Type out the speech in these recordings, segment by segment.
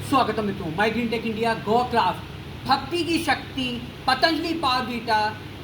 स्वागत मित्रों, my green tech India, go craft, भक्ति की शक्ति, Patanjali power beta,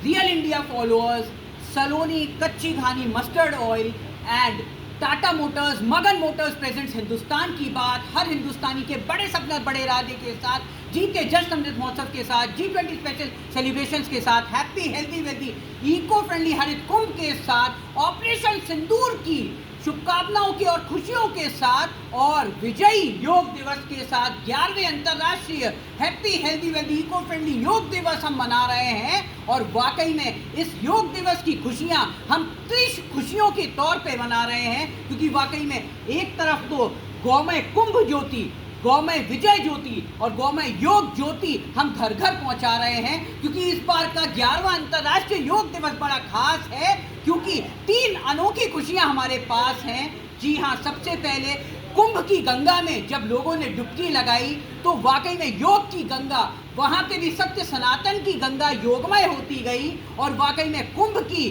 real India followers, Saloni Kachchi Ghani mustard oil and Tata motors, Magan motors presents Hindustan की बात। हर हिंदुस्तानी के बड़े सपने बड़े इरादे के साथ, जी के जश्न अमृत महोत्सव के साथ, G20 स्पेशल सेलिब्रेशंस के साथ, happy healthy wealthy eco friendly हरित कुंभ के साथ, ऑपरेशन सिंदूर की शुभकामनाओं की और खुशियों के साथ और विजयी योग दिवस के साथ 11वें अंतर्राष्ट्रीय happy healthy wealthy eco friendly योग दिवस हम मना रहे हैं। और वाकई में इस योग दिवस की खुशियां हम 30 खुशियों के तौर पे मना रहे हैं, क्योंकि वाकई में एक तरफ तो गौमय कुंभ ज्योति, गौमय विजय ज्योति और गौमय योग ज्योति हम घर घर पहुंचा रहे हैं, क्योंकि इस बार का 11वां अंतर्राष्ट्रीय योग दिवस बड़ा खास है, क्योंकि 3 अनोखी खुशियां हमारे पास हैं। जी हाँ, सबसे पहले कुंभ की गंगा में जब लोगों ने डुबकी लगाई तो वाकई में योग की गंगा, वहाँ पे भी सत्य सनातन की गंगा योगमय होती गई। और वाकई में कुंभ की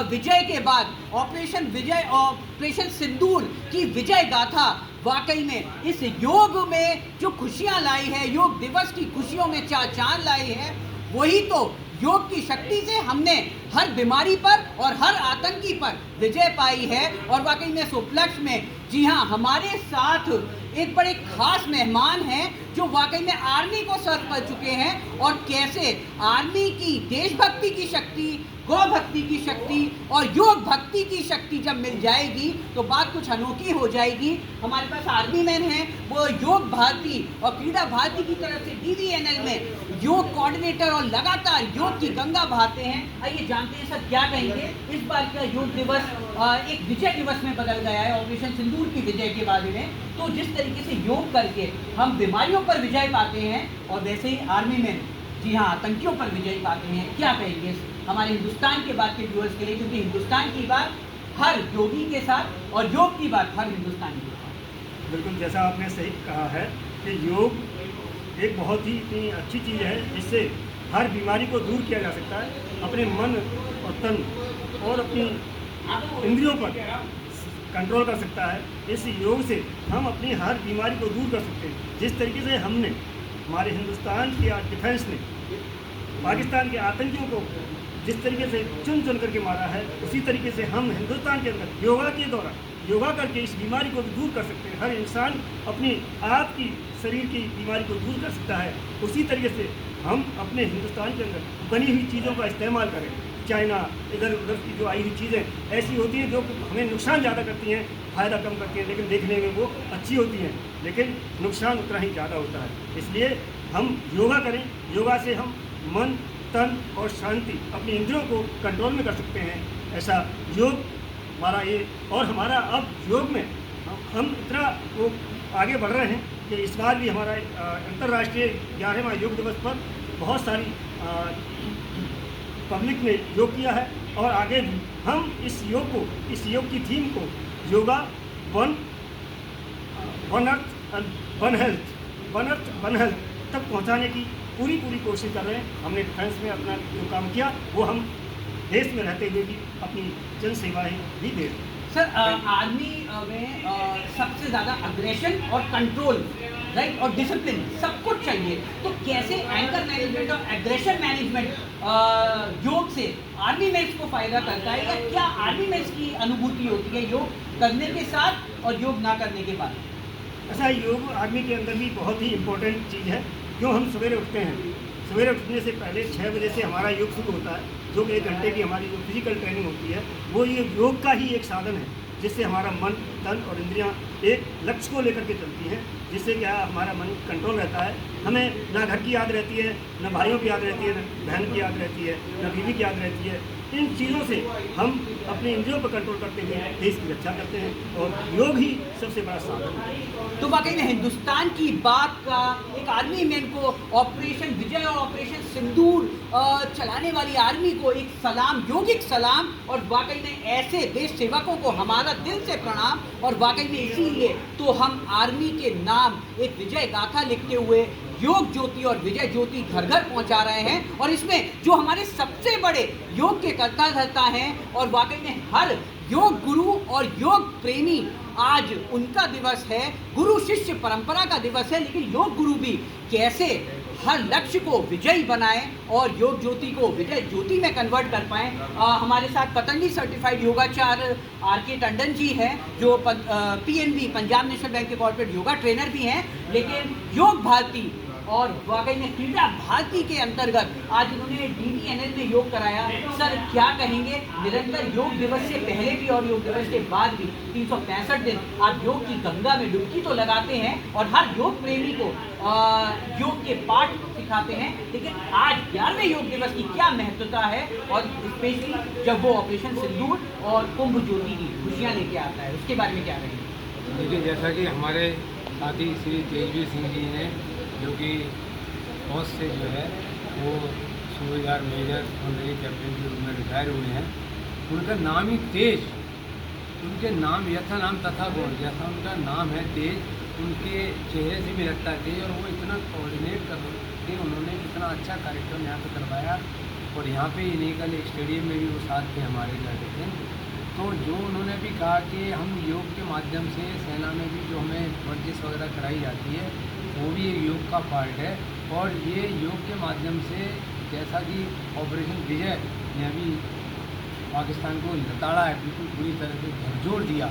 विजय के बाद ऑपरेशन विजय, ऑपरेशन सिंदूर की विजय गाथा वाकई में इस योग में जो खुशियाँ लाई है, योग दिवस की खुशियों में चार लाई है, वही तो योग की शक्ति से हमने हर बीमारी पर और हर आतंकी पर विजय पाई है। और वाकई में इस उपलक्ष्य में जी हाँ, हमारे साथ एक बड़े खास मेहमान हैं जो वाकई में आर्मी को सर्व कर चुके हैं, और कैसे आर्मी की देशभक्ति की शक्ति, गौ भक्ति की शक्ति और योग भक्ति की शक्ति जब मिल जाएगी तो बात कुछ अनोखी हो जाएगी। हमारे पास आर्मी मैन हैं, वो योग भारती और क्रीड़ा भारती की तरफ से DVNL में योग कोऑर्डिनेटर और लगातार योग की गंगा बहाते हैं। आइए जानते हैं सर क्या कहेंगे। इस बार का योग दिवस एक विजय दिवस में बदल गया है, ऑपरेशन सिंदूर की विजय के बारे में। तो जिस तरीके से योग करके हम बीमारियों पर विजय पाते हैं, और वैसे ही आर्मी मैन जी हाँ आतंकियों पर विजय पाते हैं, क्या कहेंगे हमारे हिंदुस्तान के बाद के व्यूअर्स के लिए, क्योंकि हिंदुस्तान की बात हर योगी के साथ और योग की बात हर हिंदुस्तानी के साथ। बिल्कुल, जैसा आपने सही कहा है कि योग एक बहुत ही इतनी अच्छी चीज़ है जिससे हर बीमारी को दूर किया जा सकता है, अपने मन और तन और अपनी इंद्रियों पर कंट्रोल कर सकता है। इस योग से हम अपनी हर बीमारी को दूर कर सकते हैं। जिस तरीके से हमने हमारे हिंदुस्तान के डिफेंस ने पाकिस्तान के आतंकियों को जिस तरीके से चुन चुन करके मारा है, उसी तरीके से हम हिंदुस्तान के अंदर योगा के द्वारा योगा करके इस बीमारी को भी दूर कर सकते हैं। हर इंसान अपनी आप की शरीर की बीमारी को दूर कर सकता है। उसी तरीके से हम अपने हिंदुस्तान के अंदर बनी हुई चीज़ों का इस्तेमाल करें। चाइना इधर उधर की जो आई हुई चीज़ें ऐसी होती हैं जो हमें नुकसान ज़्यादा करती हैं, फ़ायदा कम करती हैं, लेकिन देखने में वो अच्छी होती हैं, लेकिन नुकसान उतना ही ज़्यादा होता है। इसलिए हम योगा करें। योगा से हम मन, तन और शांति, अपनी इंद्रियों को कंट्रोल में कर सकते हैं। ऐसा योग हमारा ये, और हमारा अब योग में हम इतना वो आगे बढ़ रहे हैं कि इस बार भी हमारा अंतर्राष्ट्रीय 11वां योग दिवस पर बहुत सारी पब्लिक ने योग किया है, और आगे भी हम इस योग को, इस योग की थीम को yoga one earth and one health, one earth one health तक पहुंचाने की पूरी कोशिश कर रहे हैं। हमने डिफेंस में अपना जो काम किया वो हम देश में रहते हुए भी अपनी जन सेवाएँ भी दे रहे हैं। सर, आर्मी में सबसे ज़्यादा अग्रेशन और कंट्रोल, राइट, और डिसिप्लिन सब कुछ चाहिए। तो कैसे एंकर मैनेजमेंट और एग्रेशन मैनेजमेंट योग से आर्मी में इसको फायदा करता है, या क्या आर्मी में इसकी अनुभूति होती है योग करने के साथ और योग ना करने के बाद? ऐसा योग आर्मी के अंदर भी बहुत ही इम्पोर्टेंट चीज़ है। जो हम सवेरे उठते हैं, सवेरे उठने से पहले 6 बजे से हमारा योग शुरू होता है, जो 1 घंटे की हमारी जो फिजिकल ट्रेनिंग होती है, वो ये योग का ही एक साधन है, जिससे हमारा मन, तन और इंद्रियां एक लक्ष्य को लेकर के चलती हैं, जिससे क्या हमारा मन कंट्रोल रहता है। हमें ना घर की याद रहती है, ना भाइयों की याद रहती है, ना बहन की याद रहती है, ना बीवी की याद रहती है। इन चीज़ों से हम अपने इंद्रियों पर कंट्रोल करते हुए देश की रक्षा करते हैं, और योग ही सबसे बड़ा साधन है। तो वाकई में हिंदुस्तान की बात का एक आर्मी मैन को ऑपरेशन विजय और ऑपरेशन सिंदूर चलाने वाली आर्मी को एक सलाम, योगिक सलाम, और वाकई में ऐसे देश सेवकों को हमारा दिल से प्रणाम। और वाकई में इसीलिए तो हम आर्मी के नाम एक विजय गाथा लिखते हुए योग ज्योति और विजय ज्योति घर घर पहुंचा रहे हैं। और इसमें जो हमारे सबसे बड़े योग के कर्ता धर्ता हैं, और वाकई में हर योग गुरु और योग प्रेमी आज उनका दिवस है, गुरु शिष्य परंपरा का दिवस है, लेकिन योग गुरु भी कैसे हर लक्ष्य को विजयी बनाएं और योग ज्योति को विजय ज्योति में कन्वर्ट कर पाएं। हमारे साथ पतंजलि सर्टिफाइड योगाचार्य आर.के. टंडन जी हैं, जो PNB पंजाब नेशनल बैंक के कॉर्पोरेट योगा ट्रेनर भी हैं, लेकिन योग भारती और वाकई में क्रीड़ा भारती के अंतर्गत आज उन्होंने DDNL में योग कराया। सर क्या कहेंगे, निरंतर योग दिवस से पहले भी और योग दिवस के बाद भी 365 दिन आप योग की गंगा में डुबकी तो लगाते हैं और हर योग प्रेमी को योग के पाठ सिखाते हैं, लेकिन आज 11वें योग दिवस की क्या महत्वता है और स्पेशली जब वो ऑपरेशन सिंदूर और कुंभ ज्योति की खुशियाँ लेके आता है, उसके बारे में क्या कहेंगे? देखिए, जैसा कि हमारे साथी श्री तेजवीर सिंह जी ने, जो कि फौज से जो है वो सूबेदार मेजर और नई कैप्टन के रूप में रिटायर हुए हैं, उनका नाम ही तेज, उनके नाम यथा नाम तथा गुण, जैसा उनका नाम है तेज, उनके चेहरे से भी लगता है तेज। और वो इतना कोऑर्डिनेट करके उन्होंने इतना अच्छा कार्यक्रम यहाँ पे करवाया और यहाँ पे ही नहीं, कल स्टेडियम में भी वो साथ थे हमारे जाते थे। तो जो उन्होंने भी कहा कि हम योग के माध्यम से सेना में भी जो हमें वर्जिश वगैरह कराई जाती है वो भी एक योग का पार्ट है, और ये योग के माध्यम से जैसा कि ऑपरेशन विजय ने अभी पाकिस्तान को लताड़ा है, बिल्कुल पूरी तरह से झकझोर दिया।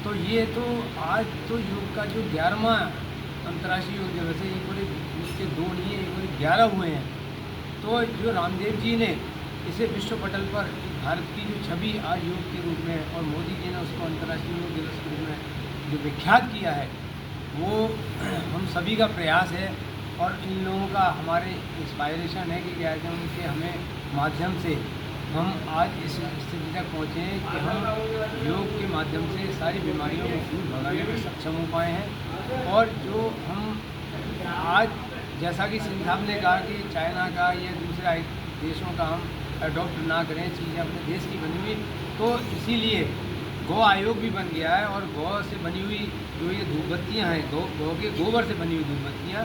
तो ये तो आज तो योग का जो 11वां अंतर्राष्ट्रीय योग दिवस है, ये पूरे इसके 2 नहीं है, ये पूरे 11 हुए हैं। तो जो रामदेव जी ने इसे विश्व पटल पर भारत की जो छवि आज योग के रूप में, और मोदी जी ने उसको अंतर्राष्ट्रीय योग दिवस के रूप में जो विख्यात किया है, वो हम सभी का प्रयास है। और इन लोगों का हमारे इंस्पायरेशन है कि कैसे उनके हमें माध्यम से हम आज इस स्थिति तक पहुँचे कि हम योग के माध्यम से सारी बीमारियों को दूर भगाने में सक्षम हो पाए हैं। और जो हम आज, जैसा कि सिंह साहब ने कहा कि चाइना का या दूसरे देशों का हम अडॉप्ट ना करें, चीज़ें अपने देश की बनी हुई, तो इसीलिए गौ आयोग भी बन गया है। और गौ से बनी हुई जो ये धूपबत्तियाँ हैं, गौ के गोबर से बनी हुई धूपबत्तियाँ,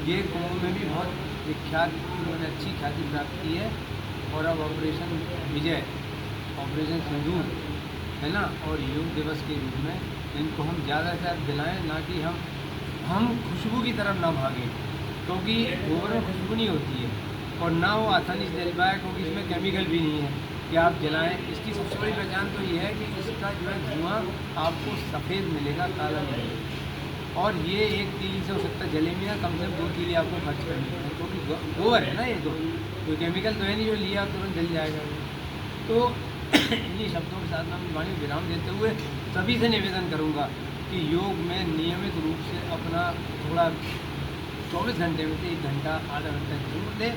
ये कुंभ में भी बहुत विख्यात, उन्होंने अच्छी ख्याति प्राप्त की है। और अब ऑपरेशन विजय, ऑपरेशन सिंदूर है ना, और योग दिवस के रूप में इनको हम ज़्यादा से ज़्यादा दिलाएँ, ना कि हम खुशबू की तरफ ना भागें, क्योंकि गोबर में खुशबू नहीं होती है, और ना वो आसानी से जल पाए, क्योंकि इसमें केमिकल भी नहीं है कि आप जलाएं। इसकी सबसे बड़ी पहचान तो ये है कि इसका जो है धुआं आपको सफ़ेद मिलेगा, काला नहीं मिलेगा। और ये 1 तीली से हो सकता है जले में ना, कम से कम 2 तीली आपको खर्च करनी है, क्योंकि गोबर है ना, ये तो कोई केमिकल तो है नहीं जो लिया तुरंत जल जाएगा। तो इन्हीं शब्दों के साथ मैं वाणी विराम देते हुए सभी से निवेदन करूँगा कि योग में नियमित रूप से अपना थोड़ा 24 घंटे में से 1 घंटा आधा घंटा जरूर दें।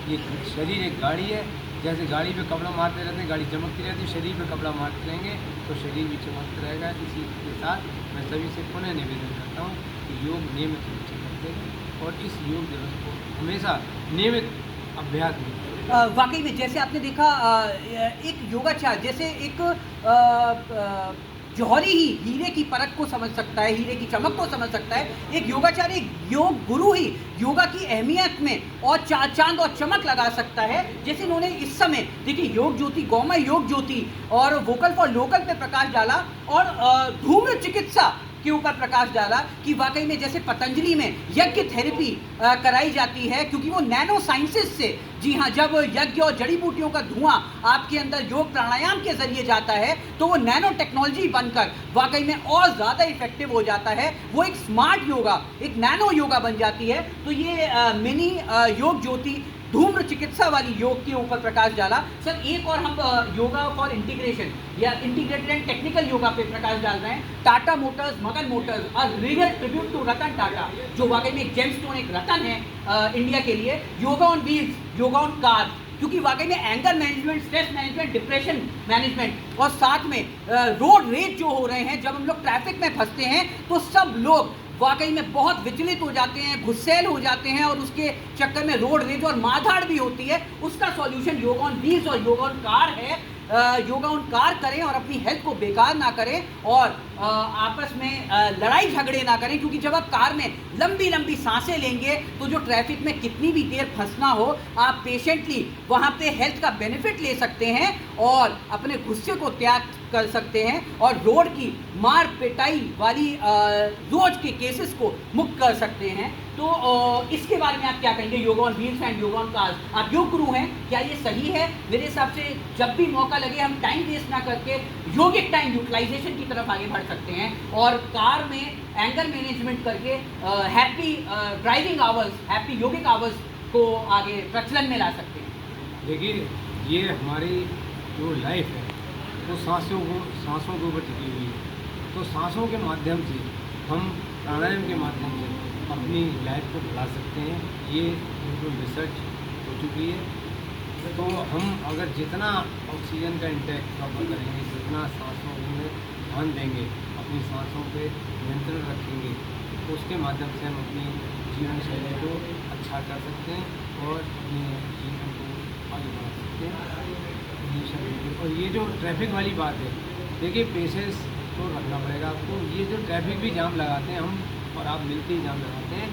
ये शरीर एक गाड़ी है, जैसे गाड़ी पे कपड़ा मारते रहते हैं, गाड़ी चमकती रहती है, शरीर पे कपड़ा मारते रहेंगे तो शरीर भी चमकता रहेगा। इसी के साथ मैं सभी से पुनः निवेदन करता हूँ कि योग नियमित रूप से करते हैं और इस योग दिवस को हमेशा नियमित अभ्यास में। वाकई में जैसे आपने देखा, एक योगाचार्य जैसे एक जौहरी ही हीरे की परख को समझ सकता है, हीरे की चमक को समझ सकता है, एक योगाचार्य, एक योग गुरु ही योगा की अहमियत में और चांद और चमक लगा सकता है। जैसे इन्होंने इस समय देखिए योग ज्योति, गौमय योग ज्योति और वोकल फॉर लोकल पे प्रकाश डाला और धूम्र चिकित्सा के ऊपर प्रकाश डाला कि वाकई में जैसे पतंजलि में यज्ञ थेरेपी कराई जाती है, क्योंकि वो नैनो साइंसेस से, जी हाँ, जब यज्ञ और जड़ी बूटियों का धुआं आपके अंदर योग प्राणायाम के जरिए जाता है तो वो नैनो टेक्नोलॉजी बनकर वाकई में और ज़्यादा इफेक्टिव हो जाता है। वो एक स्मार्ट योगा, एक नैनो योगा बन जाती है। तो ये मिनी योग ज्योति धूम्र चिकित्सा वाली योग के ऊपर प्रकाश डाला। सर एक और हम योगा फॉर इंटीग्रेशन या इंटीग्रेटेड एंड टेक्निकल योगा पे प्रकाश डाल रहे हैं। टाटा मोटर्स, मगन मोटर्स और real tribute to Ratan Tata, जो वाकई में एक जेमस्टोन, एक रतन है इंडिया के लिए। Yoga on wheels, yoga on car, क्योंकि वाकई में anger management, stress management, depression management और साथ में रोड रेज जो हो रहे हैं, जब हम लोग ट्रैफिक में फंसते हैं तो सब लोग वाकई में बहुत विचलित हो जाते हैं, गुस्सैल हो जाते हैं और उसके चक्कर में रोड रेज और मारधाड़ भी होती है। उसका सॉल्यूशन योगा ऑन व्हील्स और योगा ऑन कार है। योगा ऑन कार करें और अपनी हेल्थ को बेकार ना करें और आपस में लड़ाई झगड़े ना करें, क्योंकि जब आप कार में लंबी लंबी सांसें लेंगे तो जो ट्रैफिक में कितनी भी देर फंसना हो, आप पेशेंटली वहाँ पे हेल्थ का बेनिफिट ले सकते हैं और अपने गुस्से को त्याग कर सकते हैं और रोड की मार पिटाई वाली रोज के केसेस को मुक्त कर सकते हैं। तो इसके बारे में आप क्या कहेंगे? Yoga on wheels and yoga on cars, आप योग गुरु हैं, क्या ये सही है? मेरे हिसाब से जब भी मौका लगे हम टाइम वेस्ट ना करके योगिक टाइम यूटिलाइजेशन की तरफ आगे बढ़ सकते हैं और कार में एंगर मैनेजमेंट करके हैप्पी ड्राइविंग आवर्स, हैप्पी योगिक आवर्स को आगे प्रचलन में ला सकते हैं। देखिए, ये हमारी जो लाइफ है वो सांसों के ऊपर टिकी हुई है। तो सांसों के माध्यम से हम प्राणायाम के माध्यम से अपनी लाइफ को बढ़ा सकते हैं। ये बिल्कुल रिसर्च हो चुकी है। तो हम अगर जितना ऑक्सीजन का इंटेक प्रॉपर करेंगे, जितना सांसों में ध्यान देंगे, अपनी सांसों पे नियंत्रण रखेंगे, तो उसके माध्यम से हम अपनी जीवन शैली को अच्छा कर सकते हैं और अपने जीवन को आगे बढ़ा सकते हैं। और ये जो ट्रैफिक वाली बात है, देखिए पेशेंस तो रखना पड़ेगा आपको। ये जो ट्रैफिक भी जाम लगाते हैं हम और आप मिलके ही जाम लगाते हैं,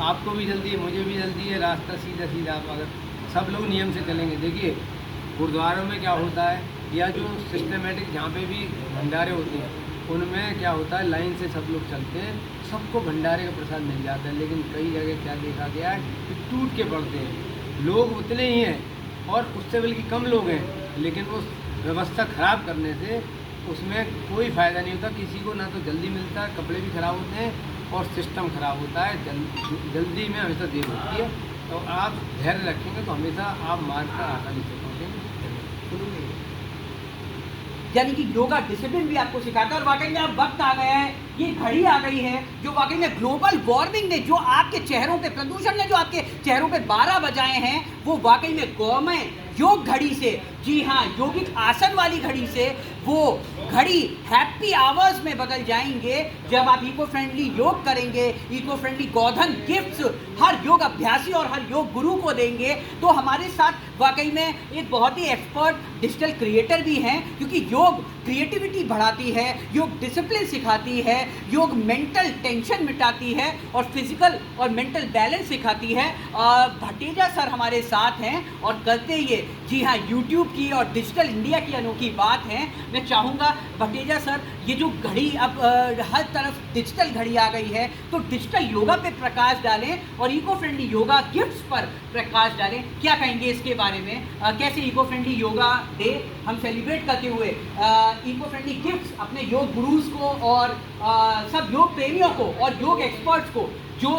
आपको भी जल्दी है, मुझे भी जल्दी है, रास्ता सीधा सीधा। आप अगर सब लोग नियम से चलेंगे, देखिए गुरुद्वारों में क्या होता है या जो सिस्टमेटिक जहाँ पे भी भंडारे होते हैं उनमें क्या होता है, लाइन से सब लोग चलते हैं, सबको भंडारे का प्रसाद मिल जाता है। लेकिन कई जगह क्या देखा गया है कि टूट के पड़ते हैं, लोग उतने ही हैं और उससे बल्कि कम लोग हैं, लेकिन उस व्यवस्था ख़राब करने से उसमें कोई फ़ायदा नहीं होता। किसी को ना तो जल्दी मिलता है, कपड़े भी ख़राब होते हैं और सिस्टम ख़राब होता है। जल्दी में हमेशा देर होती है। तो आप धैर्य रखेंगे तो हमेशा आप मार्ग पर आसानी से पहुँचेंगे। यानी कि योगा डिसिप्लिन भी आपको सिखाता है और वाकई में अब वक्त आ गया है, ये घड़ी आ गई है जो वाकई में ग्लोबल वार्मिंग ने जो आपके चेहरों पे, प्रदूषण ने जो आपके चेहरों पे 12 बजाए हैं, वो वाकई में गौमय योग घड़ी से, जी हाँ, योगिक आसन वाली घड़ी से वो घड़ी हैप्पी आवर्स में बदल जाएंगे जब आप इको फ्रेंडली योग करेंगे, इको फ्रेंडली गोधन गिफ्ट्स हर योग अभ्यासी और हर योग गुरु को देंगे। तो हमारे साथ वाकई में एक बहुत ही एक्सपर्ट डिजिटल क्रिएटर भी हैं, क्योंकि योग क्रिएटिविटी बढ़ाती है, योग डिसिप्लिन सिखाती है, योग मेंटल टेंशन मिटाती है और फिजिकल और मेंटल बैलेंस सिखाती है। भटेजा सर हमारे साथ हैं और करते ये, जी हाँ, यूट्यूब की और डिजिटल इंडिया की अनोखी बात है। मैं चाहूँगा भटेजा सर, ये जो घड़ी अब हर तरफ डिजिटल घड़ी आ गई है, तो डिजिटल योगा पे प्रकाश डालें और इको फ्रेंडली योगा गिफ्ट्स पर प्रकाश डालें। क्या कहेंगे इसके बारे में? कैसे इको फ्रेंडली योगा डे हम सेलिब्रेट करते हुए इको फ्रेंडली गिफ्ट्स अपने योग गुरुज को और सब योग प्रेमियों को और योग एक्सपर्ट्स को, जो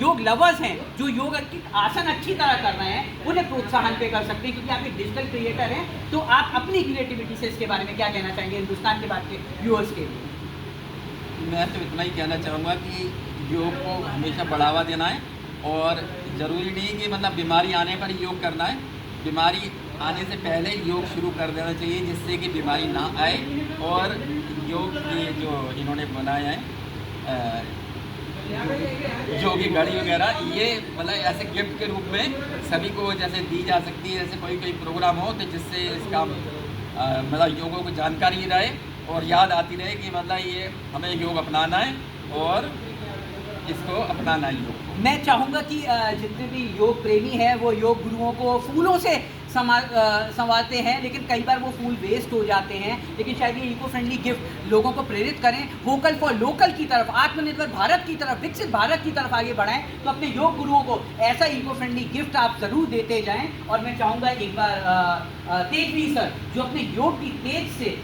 योग लवर्स हैं, जो योग आसन अच्छी तरह कर रहे हैं, उन्हें प्रोत्साहन पे कर सकते हैं, क्योंकि आप एक डिजिटल क्रिएटर हैं। तो आप अपनी क्रिएटिविटी से इसके बारे में क्या कहना चाहेंगे हिंदुस्तान के बाद के व्यूअर्स के लिए? मैं तो इतना ही कहना चाहूँगा कि योग को हमेशा बढ़ावा देना है और ज़रूरी नहीं कि मतलब बीमारी आने पर ही योग करना है। बीमारी आने से पहले योग शुरू कर देना चाहिए, जिससे कि बीमारी ना आए। और योग की जो इन्होंने बनाया है योगी घड़ी वगैरह, ये मतलब ऐसे गिफ्ट के रूप में सभी को जैसे दी जा सकती है। जैसे कोई प्रोग्राम हो तो जिससे इसका मतलब योगों को जानकारी रहे और याद आती रहे कि मतलब ये हमें योग अपनाना है और इसको अपनाना है योग को। मैं चाहूँगा कि जितने भी योग प्रेमी हैं वो योग गुरुओं को फूलों से संवारते हैं, लेकिन कई बार वो फूल वेस्ट हो जाते हैं। लेकिन शायद ये इको फ्रेंडली गिफ्ट लोगों को प्रेरित करें, वोकल फॉर लोकल की तरफ, आत्मनिर्भर भारत की तरफ, विकसित भारत की तरफ आगे बढ़ाएं। तो अपने योग गुरुओं को ऐसा इको फ्रेंडली गिफ्ट आप ज़रूर देते जाएं। और मैं चाहूँगा एक बार तेजवी सर, जो अपने योग की तेज से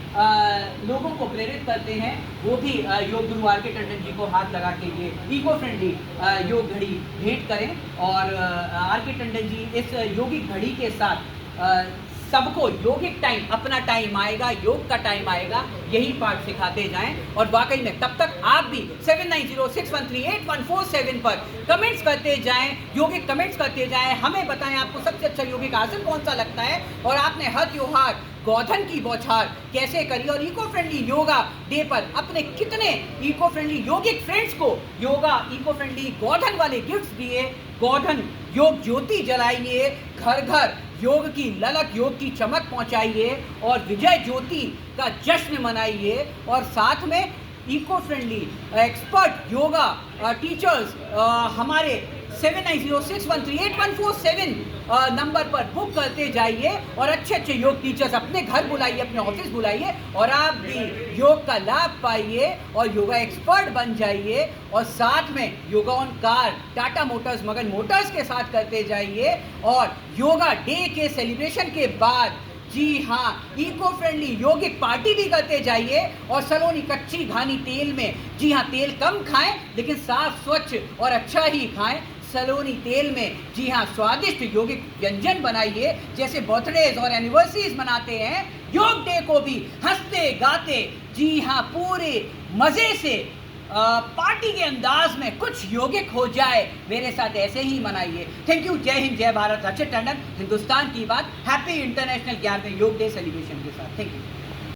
लोगों को प्रेरित करते हैं, वो भी योग गुरु आर के टंडन जी को हाथ लगा के ये इको फ्रेंडली योग घड़ी भेंट करें। और आर के टंडन जी इस योगिक घड़ी के साथ सबको योगिक टाइम, अपना टाइम आएगा, योग का टाइम आएगा, यही पाठ सिखाते जाएं। और वाकई में तब तक आप भी 7906138147 पर कमेंट्स करते जाएं, योगिक कमेंट्स करते जाएं, हमें बताएं आपको सबसे अच्छा योगिक आसन कौन सा लगता है और आपने हर त्योहार गोधन की बौछार कैसे करी और इको फ्रेंडली योगा डे पर अपने कितने इको फ्रेंडली योगिक फ्रेंड्स को योगा इको फ्रेंडली गोधन वाले गिफ्ट्स दिए। गोधन योग ज्योति जलाइए, घर घर योग की ललक, योग की चमक पहुंचाइए और विजय ज्योति का जश्न मनाइए। और साथ में eco friendly expert yoga teachers हमारे 7906138147 नंबर पर बुक करते जाइए और अच्छे अच्छे योग टीचर्स अपने घर बुलाइए, अपने ऑफिस बुलाइए और आप भी योग का लाभ पाइए और योगा एक्सपर्ट बन जाइए। और साथ में yoga on car Tata motors Magan Motors के साथ करते जाइए और योगा डे के सेलिब्रेशन के बाद जी हाँ इको फ्रेंडली यौगिक पार्टी भी करते जाइए और सलोनी कच्ची घानी तेल में जी हाँ तेल कम खाएं लेकिन साफ स्वच्छ और अच्छा ही खाएं। सलोनी तेल में जी हाँ स्वादिष्ट यौगिक व्यंजन बनाइए, जैसे बर्थडेज और एनिवर्सरीज मनाते हैं योग डे को भी हंसते गाते जी हाँ पूरे मज़े से पार्टी के अंदाज में कुछ यौगिक हो जाए, मेरे साथ ऐसे ही मनाइए। Thank you. जय हिंद जय भारत। रचित टंडन, हिंदुस्तान की बात, हैप्पी इंटरनेशनल 11वें योग डे सेलिब्रेशन के साथ। Thank you.